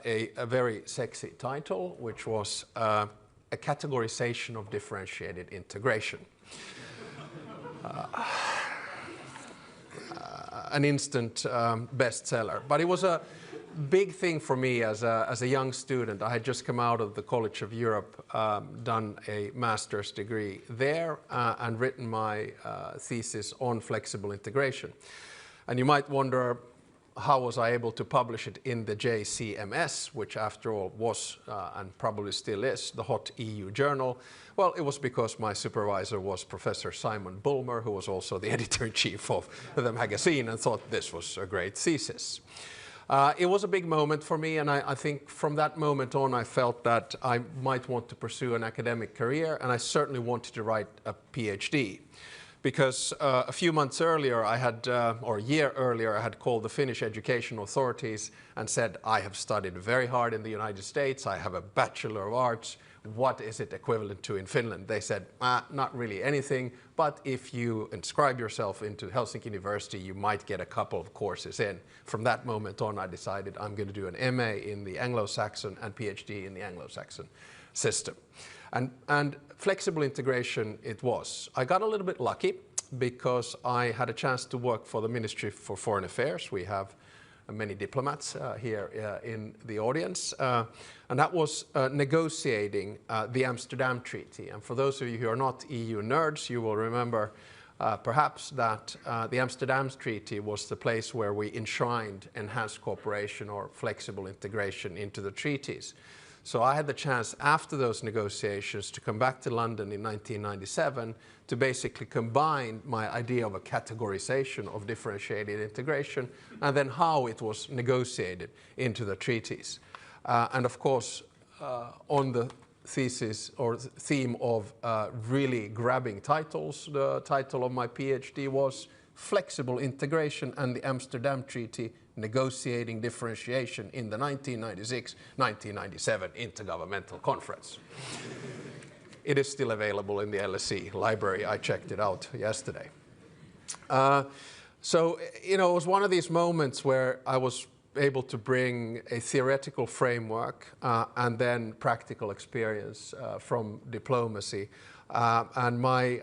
a very sexy title, which was a categorization of differentiated integration. An instant bestseller. But it was a big thing for me as a young student. I had just come out of the College of Europe, done a master's degree there, and written my thesis on flexible integration. And you might wonder, how was I able to publish it in the JCMS, which after all was, and probably still is, the hot EU journal? Well, it was because my supervisor was Professor Simon Bulmer, who was also the editor-in-chief of the magazine, and thought this was a great thesis. It was a big moment for me, and I think from that moment on I felt that I might want to pursue an academic career, and I certainly wanted to write a PhD. Because a few months earlier, or a year earlier, I had called the Finnish education authorities and said, I have studied very hard in the United States, I have a Bachelor of Arts, what is it equivalent to in Finland? They said, not really anything, but if you inscribe yourself into Helsinki University, you might get a couple of courses in. From that moment on, I decided I'm going to do an MA in the Anglo-Saxon and PhD in the Anglo-Saxon system. And flexible integration it was. I got a little bit lucky because I had a chance to work for the Ministry for Foreign Affairs. We have many diplomats here in the audience. And that was negotiating the Amsterdam Treaty. And for those of you who are not EU nerds, you will remember perhaps that the Amsterdam Treaty was the place where we enshrined enhanced cooperation or flexible integration into the treaties. So I had the chance after those negotiations to come back to London in 1997 to basically combine my idea of a categorization of differentiated integration and then how it was negotiated into the treaties. And of course, on the thesis or theme of really grabbing titles, the title of my PhD was Flexible Integration and the Amsterdam Treaty, Negotiating Differentiation in the 1996-1997 Intergovernmental Conference. It is still available in the LSE library. I checked it out yesterday. So, you know, it was one of these moments where I was able to bring a theoretical framework and then practical experience from diplomacy. And my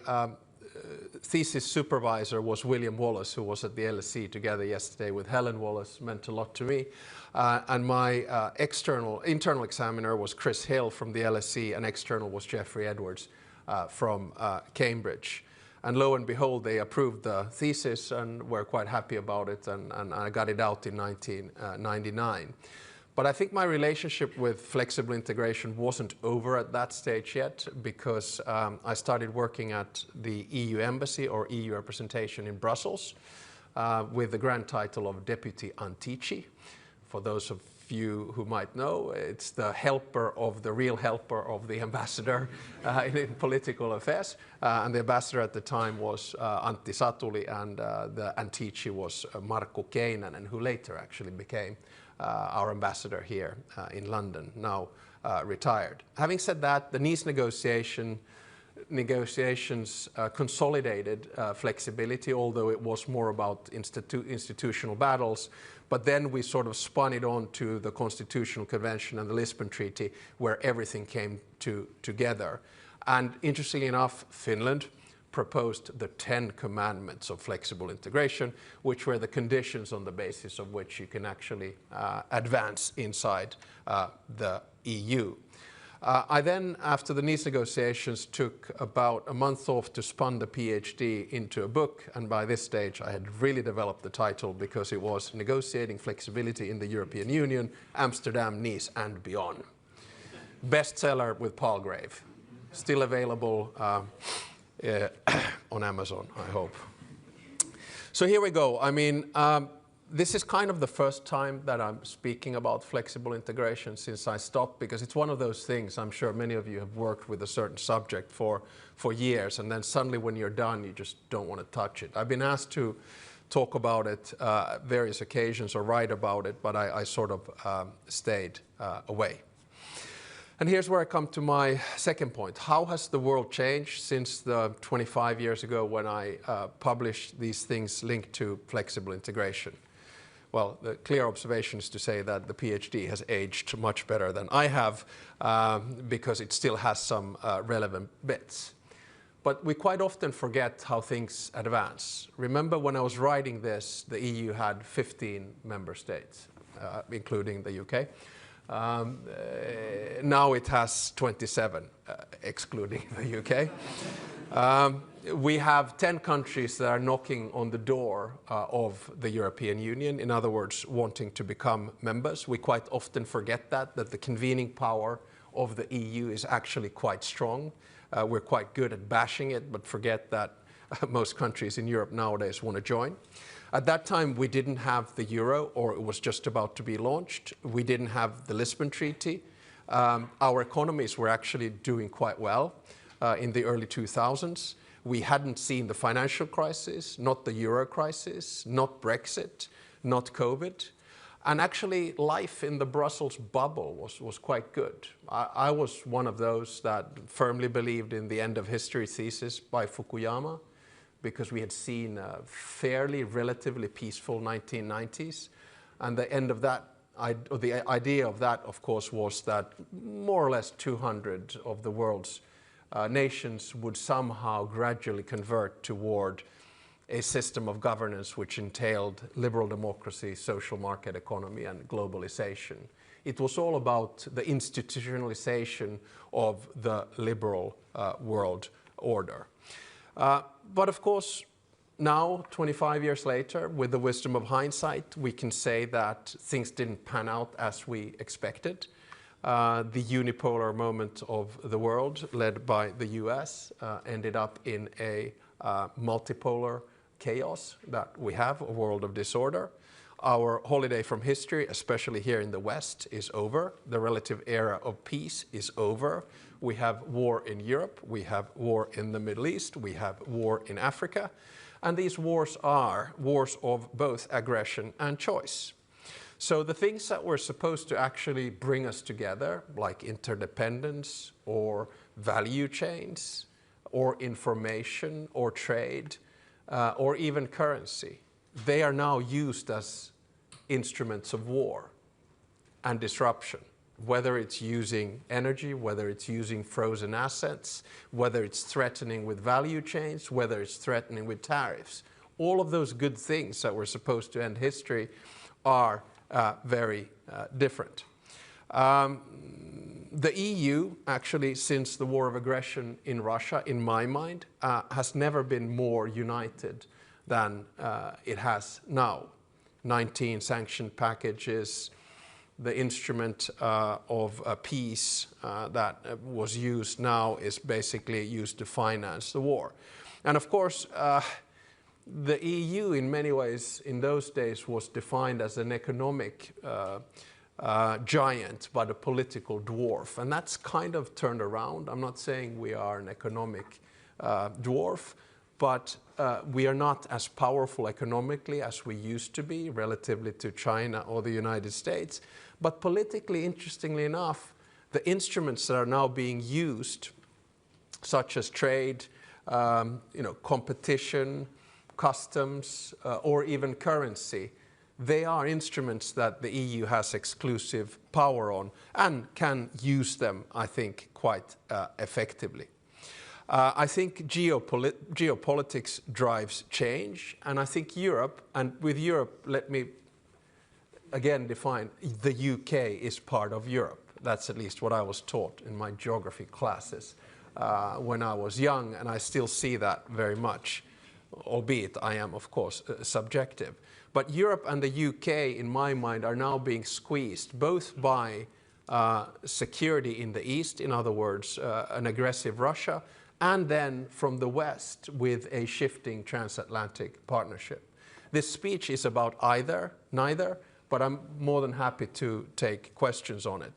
thesis supervisor was William Wallace, who was at the LSE together yesterday with Helen Wallace, meant a lot to me. And my internal examiner was Chris Hill from the LSE, and external was Jeffrey Edwards from Cambridge. And lo and behold, they approved the thesis and were quite happy about it, and I got it out in 1999. But I think my relationship with flexible integration wasn't over at that stage yet, because I started working at the EU Embassy or EU representation in Brussels with the grand title of Deputy Antici. For those of you who might know, it's the helper of the real helper of the ambassador in political affairs. And the ambassador at the time was Antti Satuli, and the Antici was Markku Keinänen, who later actually became our ambassador here in London, now retired. Having said that, the Nice negotiations consolidated flexibility, although it was more about institutional battles. But then we sort of spun it on to the Constitutional Convention and the Lisbon Treaty, where everything came together. And interestingly enough, Finland proposed the 10 commandments of flexible integration, which were the conditions on the basis of which you can actually advance inside the EU. I then, after the Nice negotiations, took about a month off to spun the PhD into a book, and by this stage I had really developed the title, because it was Negotiating Flexibility in the European Union, Amsterdam, Nice and Beyond. Bestseller with Palgrave. Still available on Amazon, I hope. So here we go. I mean, this is kind of the first time that I'm speaking about flexible integration since I stopped, because it's one of those things, I'm sure many of you have worked with a certain subject for years, and then suddenly when you're done, you just don't want to touch it. I've been asked to talk about it various occasions or write about it, but I sort of stayed away. And here's where I come to my second point. How has the world changed since the 25 years ago when I published these things linked to flexible integration? well, the clear observation is to say that the PhD has aged much better than I have because it still has some relevant bits. But we quite often forget how things advance. Remember when I was writing this, the EU had 15 member states, including the UK. Now it has 27, excluding the UK. We have 10 countries that are knocking on the door of the European Union, in other words, wanting to become members. We quite often forget that the convening power of the EU is actually quite strong. We're quite good at bashing it, but forget that most countries in Europe nowadays want to join. At that time, we didn't have the euro, or it was just about to be launched. We didn't have the Lisbon Treaty. Our economies were actually doing quite well in the early 2000s. We hadn't seen the financial crisis, not the euro crisis, not Brexit, not COVID. And actually, life in the Brussels bubble was quite good. I was one of those that firmly believed in the end of history thesis by Fukuyama, because we had seen a fairly relatively peaceful 1990s. And the end of that, the idea of that, of course, was that more or less 200 of the world's nations would somehow gradually convert toward a system of governance which entailed liberal democracy, social market economy, and globalization. It was all about the institutionalization of the liberal world order. But of course, now, 25 years later, with the wisdom of hindsight, we can say that things didn't pan out as we expected. The unipolar moment of the world, led by the US, ended up in a multipolar chaos that we have, a world of disorder. Our holiday from history, especially here in the West, is over. The relative era of peace is over. We have war in Europe, we have war in the Middle East, we have war in Africa. And these wars are wars of both aggression and choice. So the things that were supposed to actually bring us together, like interdependence or value chains or information or trade or even currency, they are now used as instruments of war and disruption, whether it's using energy, whether it's using frozen assets, whether it's threatening with value chains, whether it's threatening with tariffs. All of those good things that were supposed to end history are very different. The EU, actually, since the war of aggression in Russia, in my mind, has never been more united than it has now. 19 sanction packages, the instrument of peace that was used now is basically used to finance the war. And of course, the EU in many ways in those days was defined as an economic giant, but a political dwarf. And that's kind of turned around. I'm not saying we are an economic dwarf, but we are not as powerful economically as we used to be relatively to China or the United States. But politically, interestingly enough, the instruments that are now being used, such as trade, competition, customs, or even currency, they are instruments that the EU has exclusive power on and can use them, I think, quite effectively. I think geopolitics drives change, and I think Europe, and with Europe, let me again define, the UK is part of Europe. That's at least what I was taught in my geography classes when I was young, and I still see that very much, albeit I am, of course, subjective. But Europe and the UK, in my mind, are now being squeezed, both by security in the East, in other words, an aggressive Russia, and then from the West with a shifting transatlantic partnership. This speech is about neither, but I'm more than happy to take questions on it.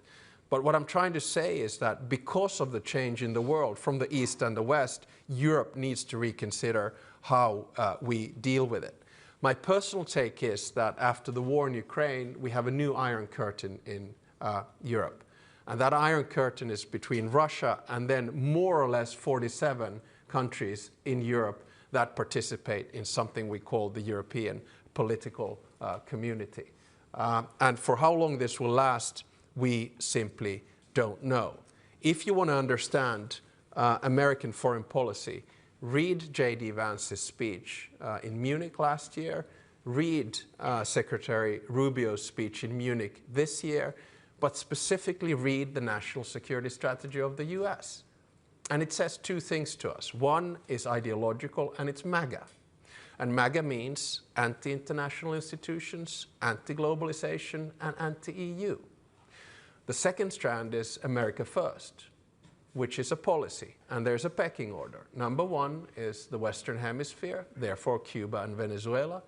But what I'm trying to say is that because of the change in the world from the East and the West, Europe needs to reconsider how we deal with it. My personal take is that after the war in Ukraine, we have a new Iron Curtain in Europe. And that Iron Curtain is between Russia and then more or less 47 countries in Europe that participate in something we call the European political community. And for how long this will last, we simply don't know. If you want to understand American foreign policy, read J.D. Vance's speech in Munich last year, read Secretary Rubio's speech in Munich this year, but specifically read the national security strategy of the US. And it says two things to us. One is ideological, and it's MAGA. And MAGA means anti-international institutions, anti-globalization, and anti-EU. The second strand is America First, which is a policy, and there's a pecking order. Number one is the Western Hemisphere, therefore Cuba and Venezuela,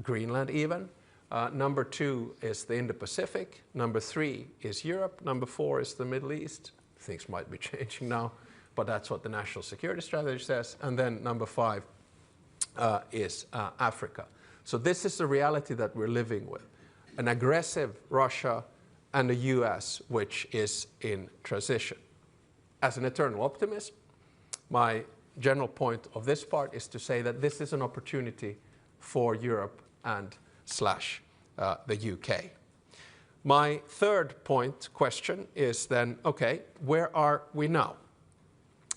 Greenland even. Number two is the Indo-Pacific. Number three is Europe. Number four is the Middle East. Things might be changing now, but that's what the National Security Strategy says. And then number five is Africa. So this is the reality that we're living with. An aggressive Russia and a US which is in transition. As an eternal optimist, my general point of this part is to say that this is an opportunity for Europe and the UK. My third question is then, okay, where are we now?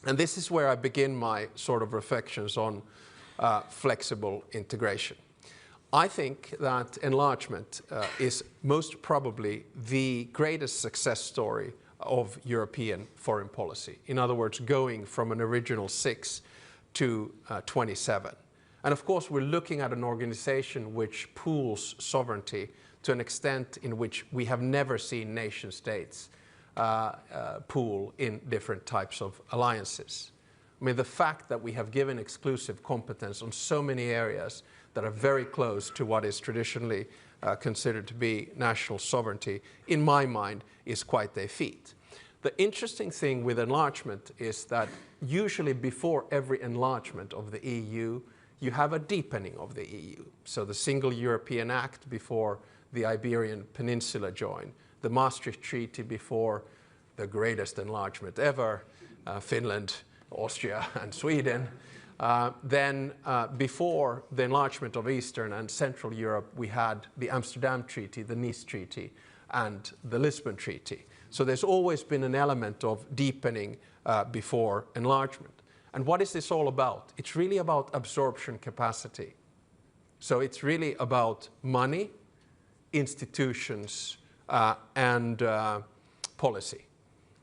And this is where I begin my sort of reflections on flexible integration. I think that enlargement is most probably the greatest success story of European foreign policy. In other words, going from an original 6 to 27. And of course, we're looking at an organization which pools sovereignty to an extent in which we have never seen nation states pool in different types of alliances. I mean, the fact that we have given exclusive competence on so many areas that are very close to what is traditionally considered to be national sovereignty, in my mind, is quite a feat. The interesting thing with enlargement is that usually before every enlargement of the EU, you have a deepening of the EU. So the Single European Act before the Iberian Peninsula joined, the Maastricht Treaty before the greatest enlargement ever, Finland, Austria, and Sweden. Then before the enlargement of Eastern and Central Europe, we had the Amsterdam Treaty, the Nice Treaty, and the Lisbon Treaty. So there's always been an element of deepening before enlargement. And what is this all about? It's really about absorption capacity. So it's really about money, institutions, and policy.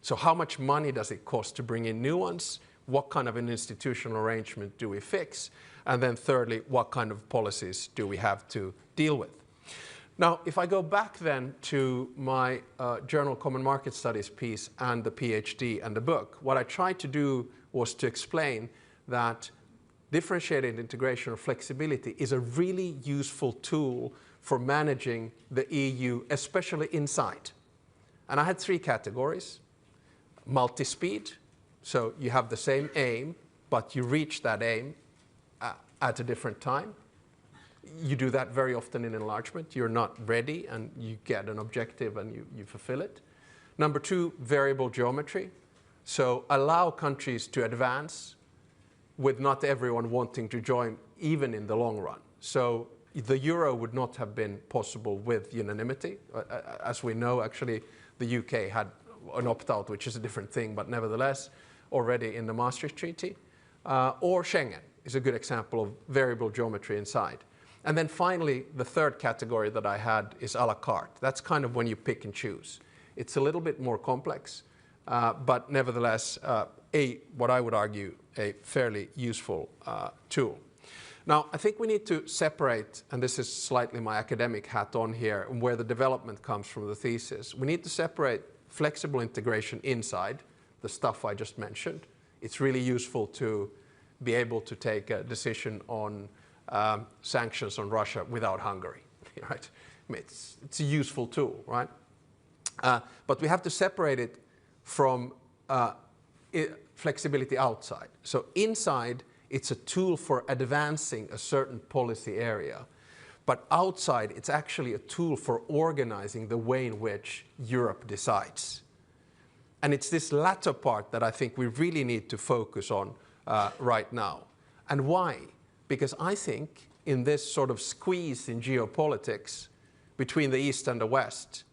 So how much money does it cost to bring in new ones? What kind of an institutional arrangement do we fix? And then thirdly, what kind of policies do we have to deal with? Now, if I go back then to my Journal Common Market Studies piece and the PhD and the book, what I tried to do was to explain that differentiated integration or flexibility is a really useful tool for managing the EU, especially inside. And I had three categories. Multi-speed, so you have the same aim, but you reach that aim at a different time. You do that very often in enlargement. You're not ready and you get an objective and you fulfill it. Number two, variable geometry. So allow countries to advance with not everyone wanting to join even in the long run. So the euro would not have been possible with unanimity. As we know, actually, the UK had an opt-out, which is a different thing, but nevertheless, already in the Maastricht Treaty. Or Schengen is a good example of variable geometry inside. And then finally, the third category that I had is a la carte. That's kind of when you pick and choose. It's a little bit more complex, but nevertheless, what I would argue, a fairly useful tool. Now, I think we need to separate, and this is slightly my academic hat on here, and where the development comes from the thesis. We need to separate flexible integration inside, the stuff I just mentioned. It's really useful to be able to take a decision on sanctions on Russia without Hungary, right? I mean, it's a useful tool, right? But we have to separate it from flexibility outside. So inside, it's a tool for advancing a certain policy area. But outside, it's actually a tool for organizing the way in which Europe decides. And it's this latter part that I think we really need to focus on right now. And why? Because I think in this sort of squeeze in geopolitics, between the East and the West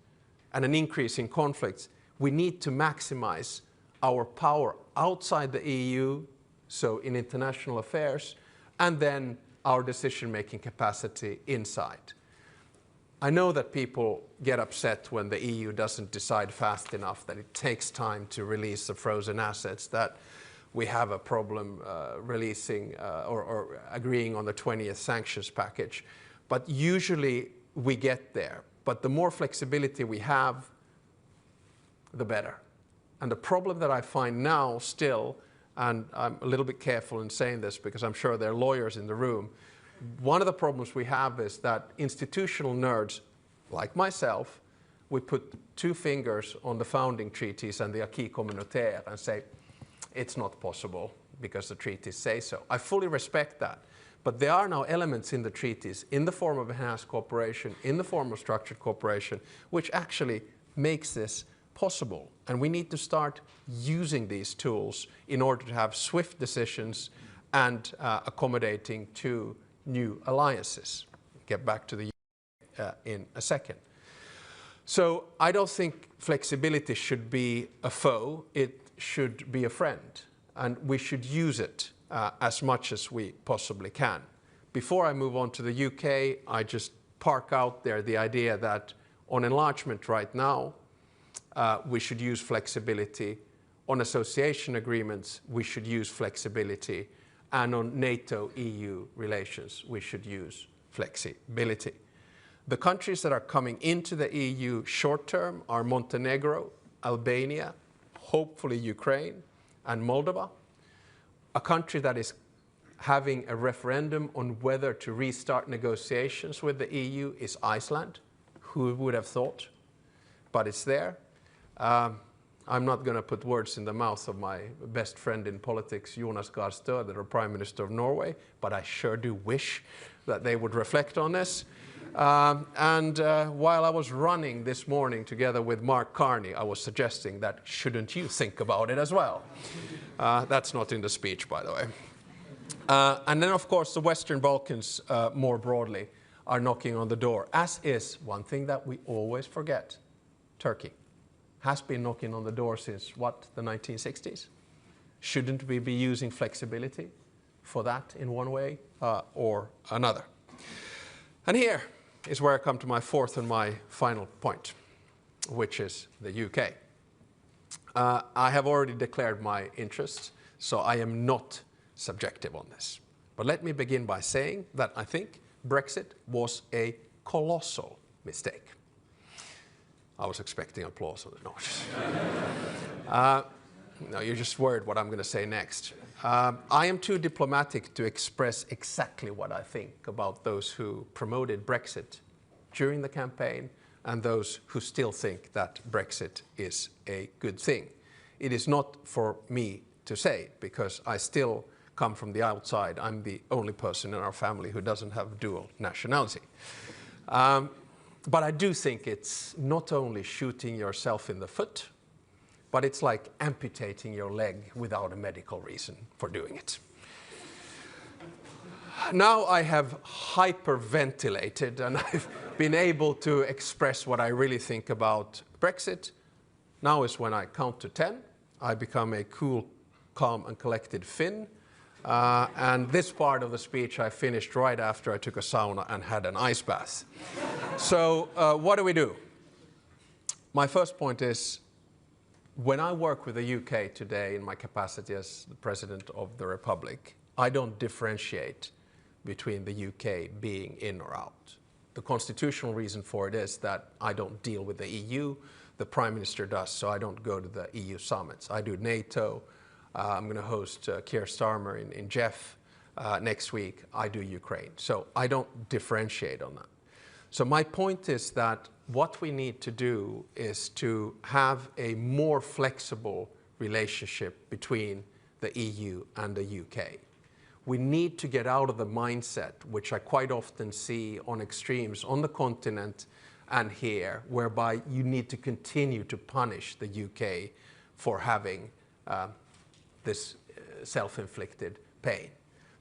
and an increase in conflicts, we need to maximize our power outside the EU, so in international affairs, and then our decision-making capacity inside. I know that people get upset when the EU doesn't decide fast enough, that it takes time to release the frozen assets, that we have a problem releasing or agreeing on the 20th sanctions package. But usually we get there. But the more flexibility we have, the better. And the problem that I find now still, and I'm a little bit careful in saying this because I'm sure there are lawyers in the room, one of the problems we have is that institutional nerds, like myself, we put two fingers on the founding treaties and the acquis communautaire and say, it's not possible because the treaties say so. I fully respect that. But there are now elements in the treaties, in the form of enhanced cooperation, in the form of structured cooperation, which actually makes this possible. And we need to start using these tools in order to have swift decisions and accommodating to new alliances. Get back to the in a second. So I don't think flexibility should be a foe. It should be a friend. And we should use it as much as we possibly can. Before I move on to the UK, I just park out there the idea that on enlargement right now, we should use flexibility. On association agreements, we should use flexibility. And on NATO-EU relations, we should use flexibility. The countries that are coming into the EU short term are Montenegro, Albania, hopefully Ukraine, and Moldova. A country that is having a referendum on whether to restart negotiations with the EU is Iceland. Who would have thought? But it's there. I'm not going to put words in the mouth of my best friend in politics, Jonas Gahr Støre, the Prime Minister of Norway, but I sure do wish that they would reflect on this. While I was running this morning together with Mark Carney, I was suggesting that shouldn't you think about it as well? That's not in the speech, by the way. And then, of course, the Western Balkans more broadly are knocking on the door, as is one thing that we always forget, Turkey. Has been knocking on the door since, what, the 1960s? Shouldn't we be using flexibility for that in one way or another? And here is where I come to my fourth and my final point, which is the UK. I have already declared my interests, so I am not subjective on this. But let me begin by saying that I think Brexit was a colossal mistake. I was expecting applause on the note. No, you're just worried what I'm going to say next. I am too diplomatic to express exactly what I think about those who promoted Brexit during the campaign and those who still think that Brexit is a good thing. It is not for me to say, because I still come from the outside. I'm the only person in our family who doesn't have dual nationality. But I do think it's not only shooting yourself in the foot, but it's like amputating your leg without a medical reason for doing it. Now I have hyperventilated and I've been able to express what I really think about Brexit. Now is when I count to 10. I become a cool, calm and collected Finn. And this part of the speech I finished right after I took a sauna and had an ice bath. So what do? My first point is, when I work with the UK today in my capacity as the President of the Republic, I don't differentiate between the UK being in or out. The constitutional reason for it is that I don't deal with the EU. The Prime Minister does, so I don't go to the EU summits. I do NATO. I'm going to host Keir Starmer in Jeff next week. I do Ukraine. So I don't differentiate on that. So my point is that what we need to do is to have a more flexible relationship between the EU and the UK. We need to get out of the mindset, which I quite often see on extremes on the continent and here, whereby you need to continue to punish the UK for having this self-inflicted pain.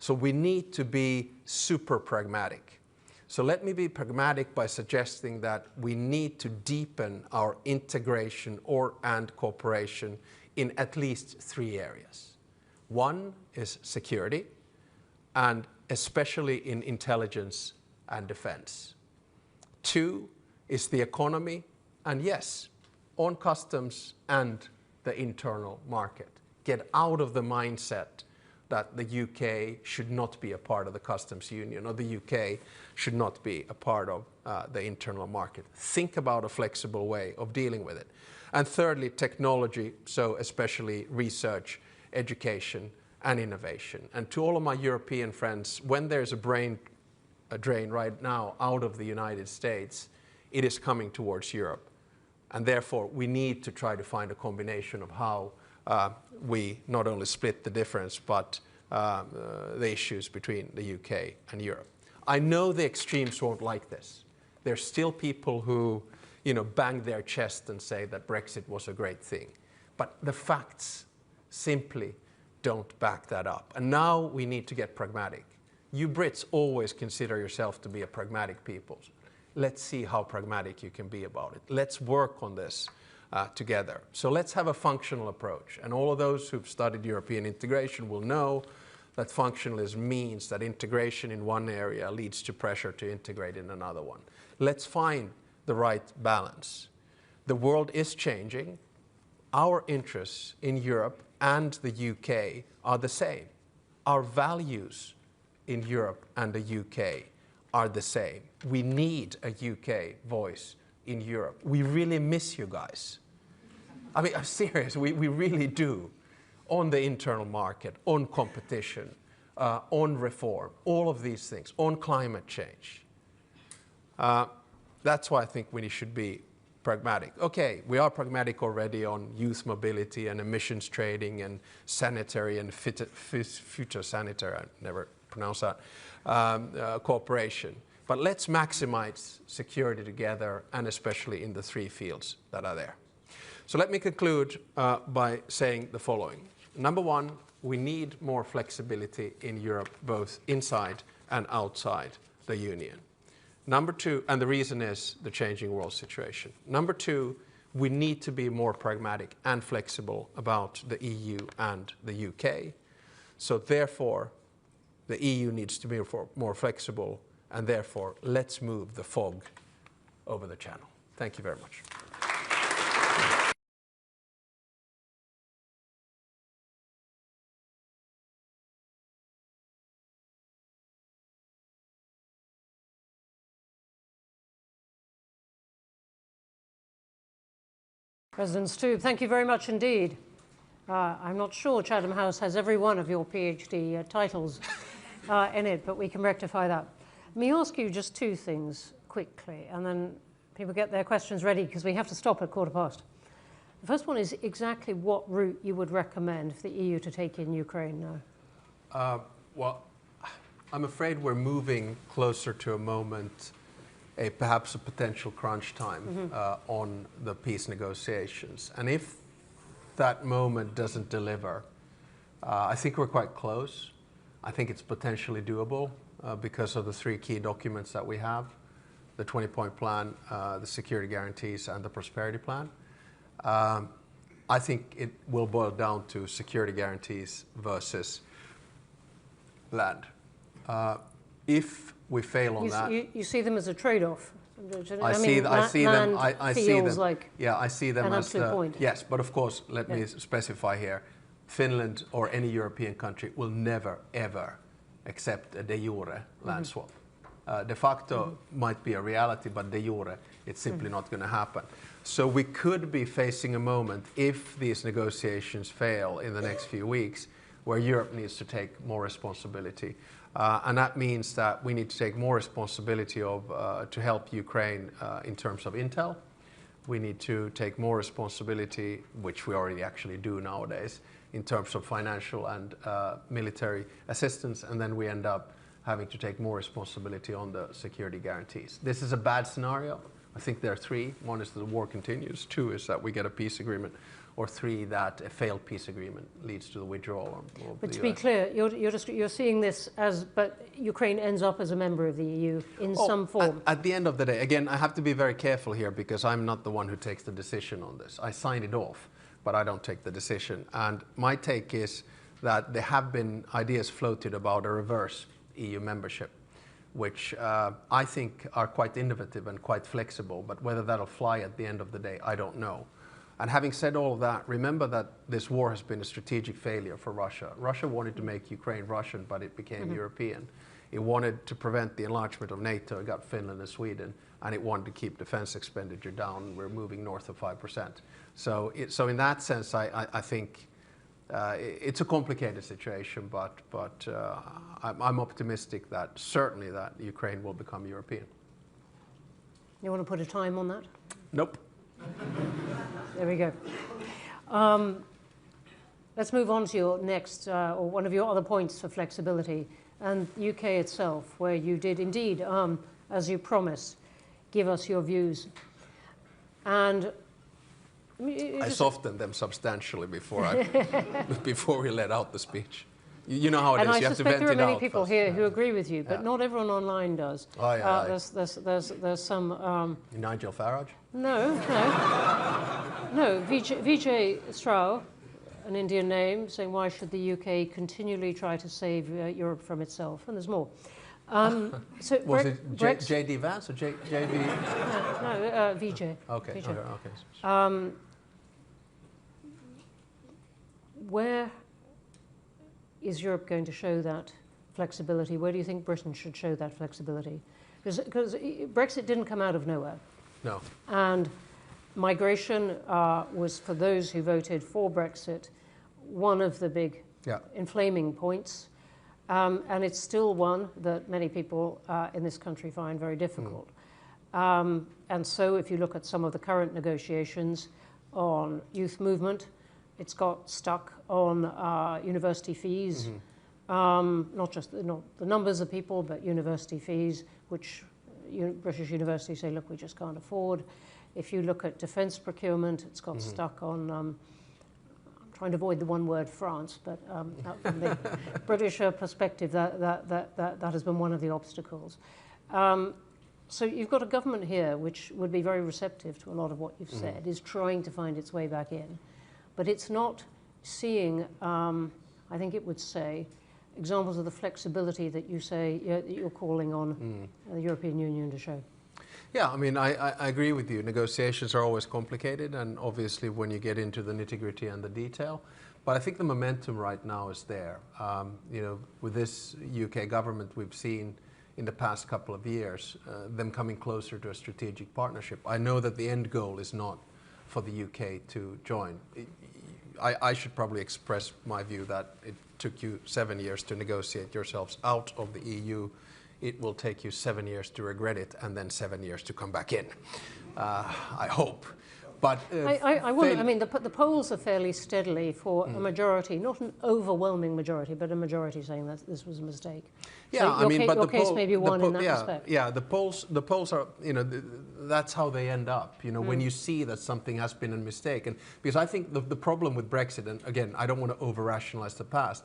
So we need to be super pragmatic. So let me be pragmatic by suggesting that we need to deepen our integration and cooperation in at least 3 areas. One is security, and especially in intelligence and defense. 2 is the economy, and yes, on customs and the internal market. Get out of the mindset that the UK should not be a part of the customs union, or the UK should not be a part of the internal market. Think about a flexible way of dealing with it. And thirdly, technology, so especially research, education, and innovation. And to all of my European friends, when there's a drain right now out of the United States, it is coming towards Europe. And therefore, we need to try to find a combination of how we not only split the difference, but the issues between the UK and Europe. I know the extremes won't like this. There's still people who, bang their chest and say that Brexit was a great thing. But the facts simply don't back that up. And now we need to get pragmatic. You Brits always consider yourself to be a pragmatic people. Let's see how pragmatic you can be about it. Let's work on this together. So let's have a functional approach. And all of those who've studied European integration will know that functionalism means that integration in one area leads to pressure to integrate in another one. Let's find the right balance. The world is changing. Our interests in Europe and the UK are the same. Our values in Europe and the UK are the same. We need a UK voice in Europe. We really miss you guys. I mean, I'm serious, we really do. On the internal market, on competition, on reform, all of these things, on climate change. That's why I think we should be pragmatic. Okay, we are pragmatic already on youth mobility and emissions trading and sanitary and phytosanitary, I never pronounce that, cooperation. But let's maximize security together, and especially in the 3 fields that are there. So let me conclude by saying the following. Number 1, we need more flexibility in Europe, both inside and outside the Union. Number 2, and the reason is the changing world situation. Number 2, we need to be more pragmatic and flexible about the EU and the UK. So therefore, the EU needs to be more flexible, and therefore, let's move the fog over the channel. Thank you very much. President Stubb, thank you very much indeed. I'm not sure Chatham House has every one of your PhD titles in it, but we can rectify that. Let me ask you just 2 things quickly, and then people get their questions ready because we have to stop at 15:15. The first one is exactly what route you would recommend for the EU to take in Ukraine now? Well, I'm afraid we're moving closer to a moment, perhaps a potential crunch time on the peace negotiations. And if that moment doesn't deliver, I think we're quite close. I think it's potentially doable because of the 3 key documents that we have, the 20-point plan, the security guarantees, and the prosperity plan. I think it will boil down to security guarantees versus land. If we fail on that, you see them as a trade-off. I see them like an as point. Yes, but of course, let me specify here. Finland or any European country will never ever accept a de jure land swap. De facto might be a reality, but de jure it's simply not going to happen. So we could be facing a moment, if these negotiations fail in the next few weeks, where Europe needs to take more responsibility. And that means that we need to take more responsibility to help Ukraine in terms of intel. We need to take more responsibility, which we already actually do nowadays, in terms of financial and military assistance. And then we end up having to take more responsibility on the security guarantees. This is a bad scenario. I think there are three. One is that the war continues. Two is that we get a peace agreement. Or three, that a failed peace agreement leads to the withdrawal of But the to be clear, you're seeing this as, but Ukraine ends up as a member of the EU in some form. At the end of the day, again, I have to be very careful here because I'm not the one who takes the decision on this. I sign it off, but I don't take the decision. And my take is that there have been ideas floated about a reverse EU membership, which I think are quite innovative and quite flexible, but whether that'll fly at the end of the day, I don't know. And having said all of that, remember that this war has been a strategic failure for Russia. Russia wanted to make Ukraine Russian, but it became European. It wanted to prevent the enlargement of NATO. It got Finland and Sweden, and it wanted to keep defense expenditure down. We're moving north of 5%. So in that sense, I think it's a complicated situation, but I'm optimistic that certainly that Ukraine will become European. You want to put a time on that? Nope. There we go. Let's move on to your next, or one of your other points for flexibility, and UK itself, where you did indeed, as you promised, give us your views. And I softened them substantially before we let out the speech. You know how it is. You have to vent it out. And I suspect there are many people here who agree with you, but not everyone online does. Oh, yeah, there's some... Nigel Farage? No. Vijay Strau, an Indian name, saying why should the UK continually try to save Europe from itself? And there's more. So was it J.D. Vance or J.V.? No, Vijay. Okay. Vijay. Okay. Where is Europe going to show that flexibility? Where do you think Britain should show that flexibility? Because Brexit didn't come out of nowhere. No. And migration was, for those who voted for Brexit, one of the big inflaming points. And it's still one that many people in this country find very difficult. And so if you look at some of the current negotiations on youth movement, it's got stuck on university fees, not the numbers of people, but university fees, which British universities say, look, we just can't afford. If you look at defence procurement, it's got stuck on, I'm trying to avoid the one word France, but from the British perspective, that has been one of the obstacles. So you've got a government here which would be very receptive to a lot of what you've said, is trying to find its way back in. But it's not seeing, I think it would say, examples of the flexibility that you say that you're calling on the European Union to show. Yeah, I mean, I agree with you. Negotiations are always complicated, and obviously when you get into the nitty-gritty and the detail. But I think the momentum right now is there. With this UK government, we've seen in the past couple of years them coming closer to a strategic partnership. I know that the end goal is not for the UK to join. I should probably express my view that it took you 7 years to negotiate yourselves out of the EU. It will take you 7 years to regret it, and then 7 years to come back in. I hope. But I wonder, I mean, the polls are fairly steadily for a majority, not an overwhelming majority, but a majority saying that this was a mistake. Yeah, so your case may be one in that respect. Yeah, the polls are, that's how they end up, when you see that something has been a mistake. And because I think the problem with Brexit, and again, I don't want to over-rationalize the past,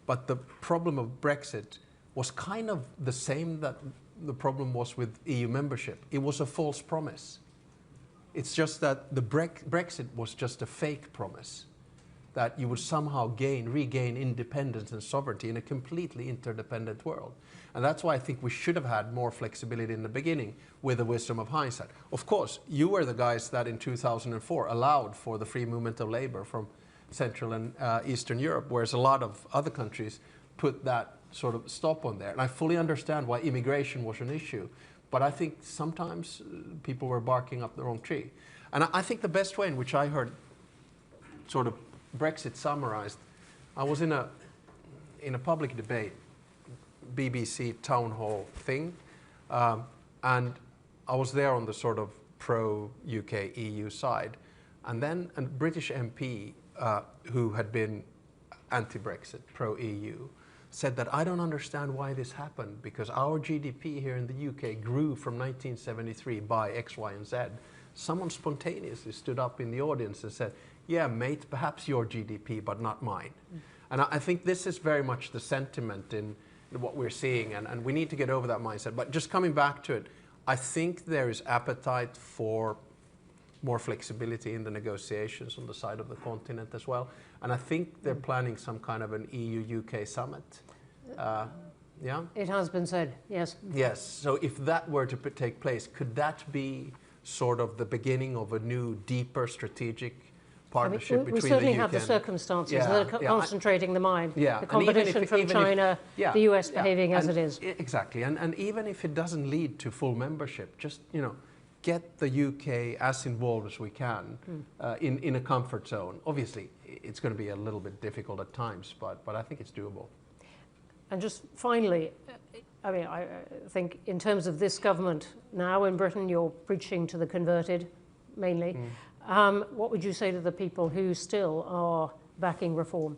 but the problem of Brexit was kind of the same that the problem was with EU membership. It was a false promise. It's just that the Brexit was just a fake promise that you would somehow regain independence and sovereignty in a completely interdependent world. And that's why I think we should have had more flexibility in the beginning with the wisdom of hindsight. Of course, you were the guys that in 2004 allowed for the free movement of labor from Central and Eastern Europe, whereas a lot of other countries put that sort of stop on there. And I fully understand why immigration was an issue. But I think sometimes people were barking up the wrong tree. And I think the best way in which I heard sort of Brexit summarized, I was in a public debate, BBC town hall thing, and I was there on the sort of pro-UK EU side. And then a British MP who had been anti-Brexit, pro-EU, said that I don't understand why this happened, because our GDP here in the UK grew from 1973 by X, Y, and Z. Someone spontaneously stood up in the audience and said, yeah, mate, perhaps your GDP, but not mine. And I think this is very much the sentiment in what we're seeing, and we need to get over that mindset. But just coming back to it, I think there is appetite for more flexibility in the negotiations on the side of the continent as well. And I think they're planning some kind of an EU-UK summit. Yeah? It has been said, yes. Yes, so if that were to take place, could that be sort of the beginning of a new, deeper strategic partnership between the UK? We certainly have the circumstances that are concentrating the mind. Yeah. The competition from China, the US behaving as it is. Exactly, and even if it doesn't lead to full membership, just, you know, get the UK as involved as we can in a comfort zone. Obviously, it's going to be a little bit difficult at times, but I think it's doable. And just finally, I mean, I think in terms of this government now in Britain, you're preaching to the converted mainly. What would you say to the people who still are backing reform?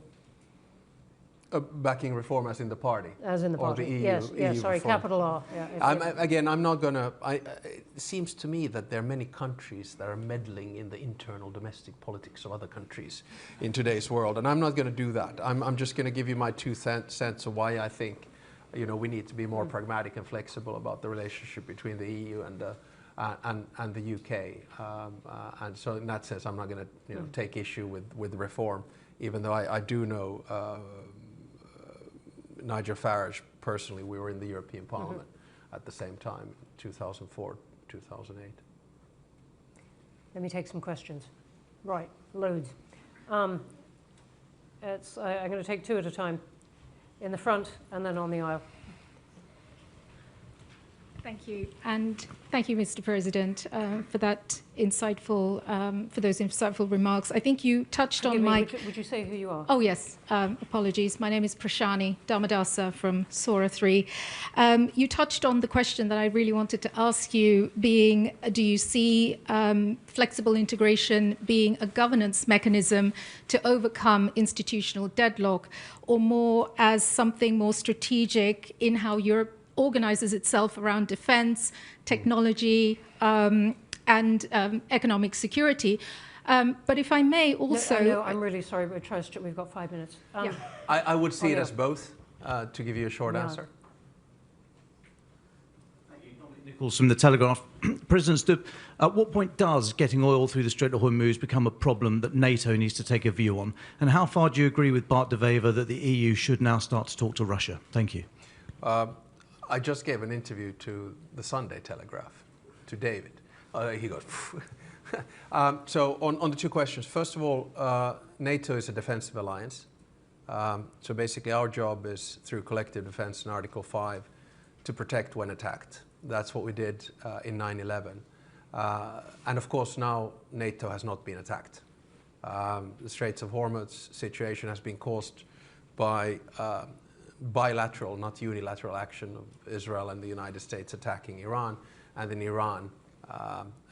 Backing reform as in the party? As in the party, or the EU, yes, EU sorry, reform. capital R. Yeah, again, I'm not going to, it seems to me that there are many countries that are meddling in the internal domestic politics of other countries in today's world, and I'm not going to do that. I'm just going to give you my 2 cents of why I think, you know, we need to be more pragmatic and flexible about the relationship between the EU and the UK. And so in that sense, I'm not going to, you know, take issue with reform, even though I do know Nigel Farage personally. We were in the European Parliament at the same time, 2004, 2008. Let me take some questions. Right, loads. I'm going to take 2 at a time. In the front and then on the aisle. Thank you, and thank you, Mr. President, for that insightful, for those insightful remarks. I think you touched on my. Would you say who you are? Oh yes, apologies. My name is Prashani Damadasa from Sora 3. You touched on the question that I really wanted to ask you, being, do you see flexible integration being a governance mechanism to overcome institutional deadlock, or more as something more strategic in how Europe organizes itself around defense, technology, and economic security? But if I may also... No, I'm really sorry, but we've got 5 minutes. I would see it as both, to give you a short answer. Thank you. Dominic Nichols from The Telegraph. President Stubb, at what point does getting oil through the Strait of Hormuz become a problem that NATO needs to take a view on? And how far do you agree with Bart de Wever that the EU should now start to talk to Russia? Thank you. I just gave an interview to the Sunday Telegraph, to David. He goes, so on the 2 questions. First of all, NATO is a defensive alliance. So basically our job is, through collective defense in Article 5, to protect when attacked. That's what we did in 9/11. And of course now NATO has not been attacked. The Straits of Hormuz situation has been caused by bilateral, not unilateral action of Israel and the United States attacking Iran, and then Iran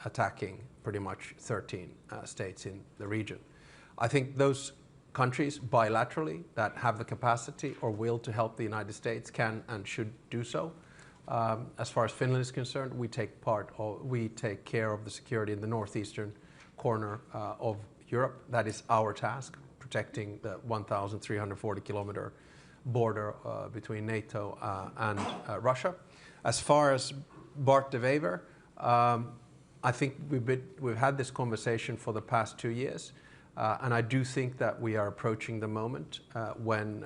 attacking pretty much 13 states in the region. I think those countries bilaterally that have the capacity or will to help the United States can and should do so. As far as Finland is concerned, we take care of the security in the northeastern corner of Europe. That is our task, protecting the 1,340 kilometer border between NATO and Russia. As far as Bart de Wever, I think we've had this conversation for the past 2 years, and I do think that we are approaching the moment when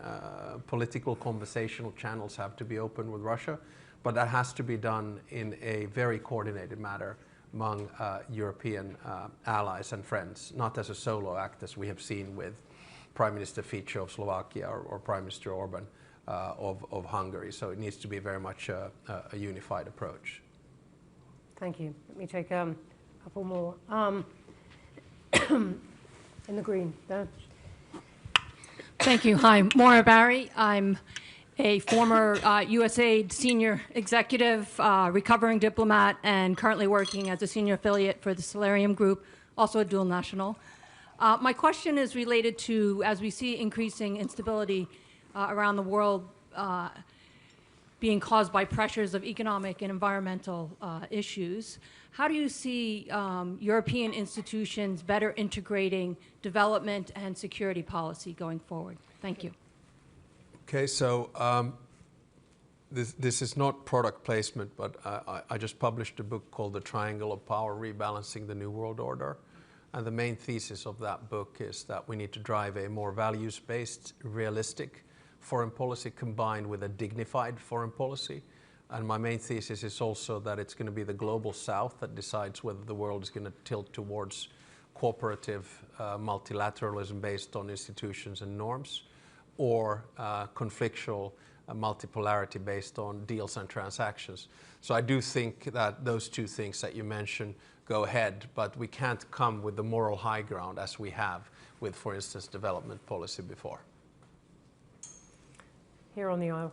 political conversational channels have to be open with Russia, but that has to be done in a very coordinated manner among European allies and friends, not as a solo act as we have seen with Prime Minister Fico of Slovakia or Prime Minister Orban of Hungary. So it needs to be very much a unified approach. Thank you. Let me take a couple more. In the green, there. Thank you. Hi, Maura Barry. I'm a former USAID senior executive, recovering diplomat, and currently working as a senior affiliate for the Solarium Group, also a dual national. My question is related to, as we see increasing instability around the world, being caused by pressures of economic and environmental issues. How do you see European institutions better integrating development and security policy going forward? Thank you. Okay, so this is not product placement, but I just published a book called The Triangle of Power, Rebalancing the New World Order. And the main thesis of that book is that we need to drive a more values-based, realistic foreign policy combined with a dignified foreign policy. And my main thesis is also that it's going to be the global south that decides whether the world is going to tilt towards cooperative multilateralism based on institutions and norms, or conflictual multipolarity based on deals and transactions. So I do think that those two things that you mentioned go ahead, but we can't come with the moral high ground as we have with, for instance, development policy before. Here on the aisle.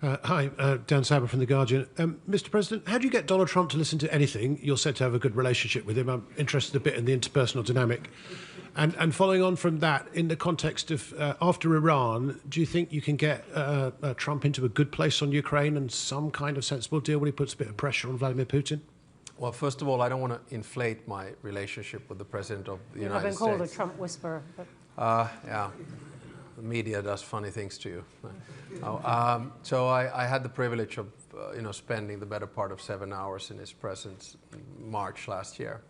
Hi, Dan Saber from The Guardian. Mr. President, how do you get Donald Trump to listen to anything? You're said to have a good relationship with him. I'm interested a bit in the interpersonal dynamic. And following on from that, in the context of after Iran, do you think you can get Trump into a good place on Ukraine and some kind of sensible deal when he puts a bit of pressure on Vladimir Putin? Well, first of all, I don't want to inflate my relationship with the President of the United States. I've been called a Trump whisperer. But... yeah. The media does funny things to you. So I had the privilege of spending the better part of 7 hours in his presence in March last year,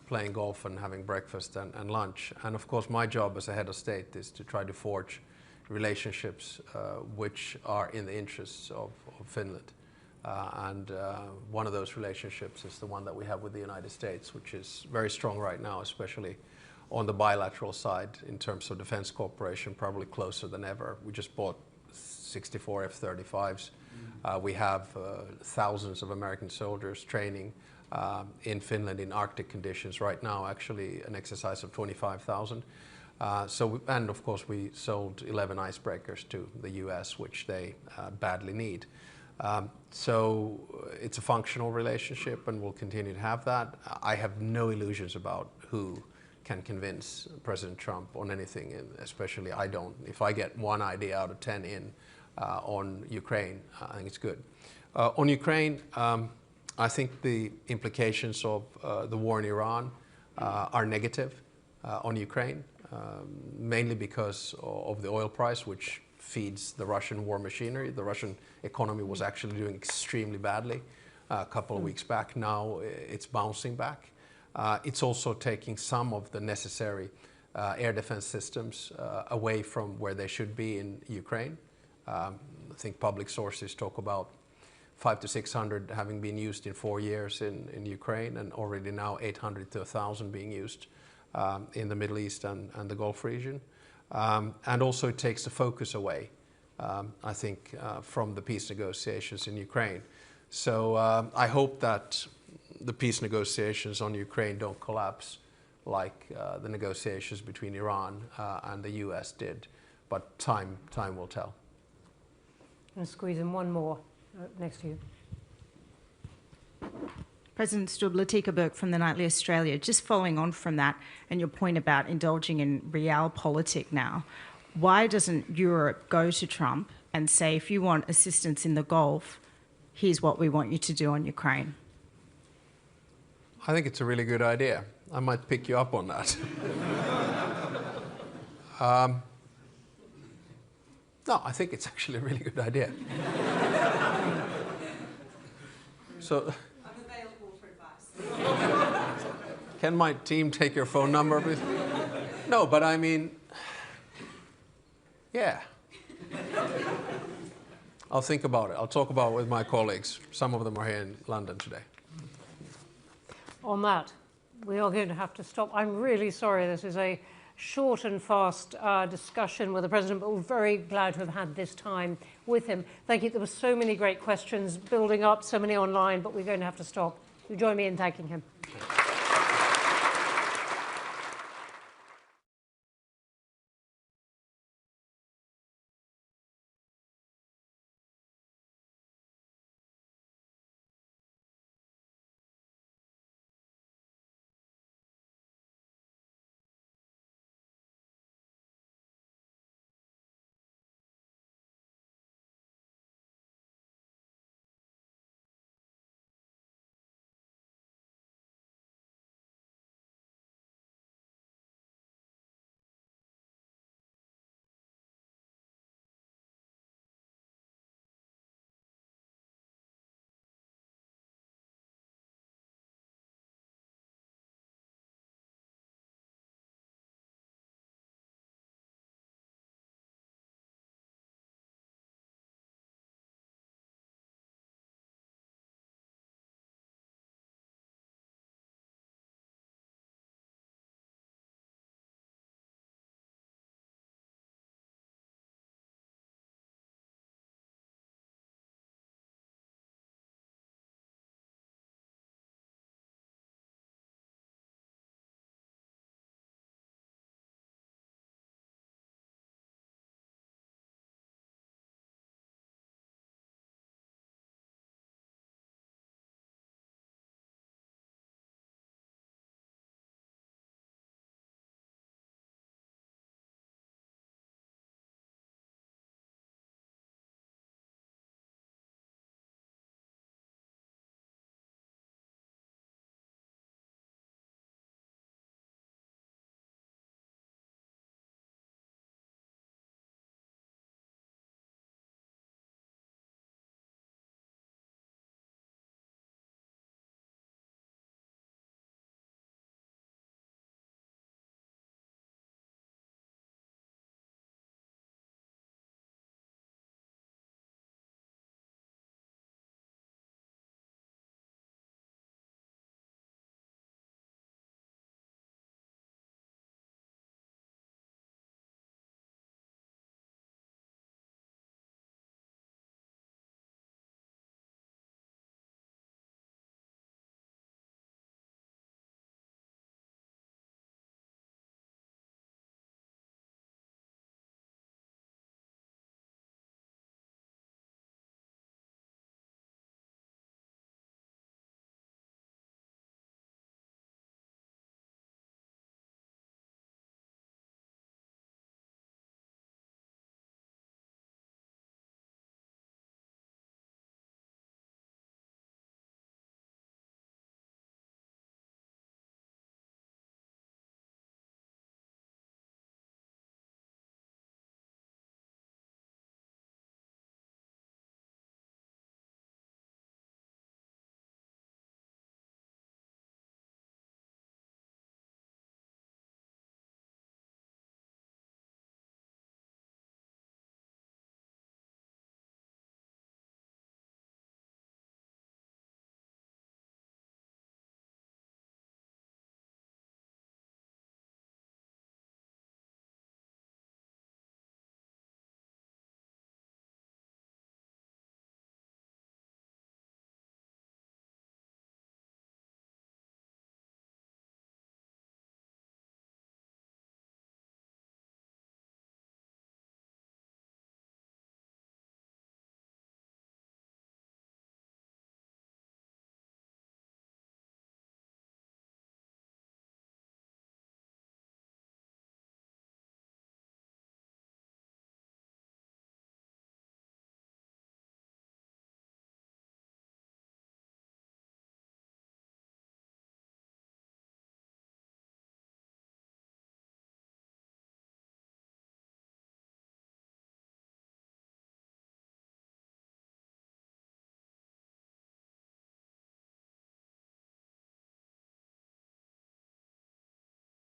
playing golf and having breakfast and lunch. And of course, my job as a head of state is to try to forge relationships which are in the interests of Finland. And one of those relationships is the one that we have with the United States, which is very strong right now, especially on the bilateral side in terms of defense cooperation, probably closer than ever. We just bought 64 F-35s. We have thousands of American soldiers training in Finland in Arctic conditions right now, actually an exercise of 25,000. And of course we sold 11 icebreakers to the US, which they badly need. So it's a functional relationship and we'll continue to have that. I have no illusions about who can convince President Trump on anything, especially I don't. If I get one idea out of 10 in on Ukraine, I think it's good. On Ukraine, I think the implications of the war in Iran are negative on Ukraine, mainly because of the oil price, which feeds the Russian war machinery. The Russian economy was actually doing extremely badly a couple of weeks back. Now it's bouncing back. It's also taking some of the necessary air defense systems away from where they should be in Ukraine. I think public sources talk about 500 to 600 having been used in 4 years in Ukraine, and already now 800 to 1,000 being used in the Middle East and the Gulf region. And also it takes the focus away, I think, from the peace negotiations in Ukraine. So I hope that the peace negotiations on Ukraine don't collapse like the negotiations between Iran and the US did, but time will tell. I'm going to squeeze in one more next to you. President Stubb, Latika Burke from the Nightly Australia. Just following on from that and your point about indulging in realpolitik now, why doesn't Europe go to Trump and say, if you want assistance in the Gulf, here's what we want you to do on Ukraine? I think it's a really good idea. I might pick you up on that. No, I think it's actually a really good idea. So, I'm available for advice. Can my team take your phone number, please? No, but I mean, yeah. I'll think about it. I'll talk about it with my colleagues. Some of them are here in London today. On that, we are going to have to stop. I'm really sorry this is a short and fast discussion with the President, but we're very glad to have had this time with him. Thank you. There were so many great questions building up, so many online, but we're going to have to stop. You join me in thanking him.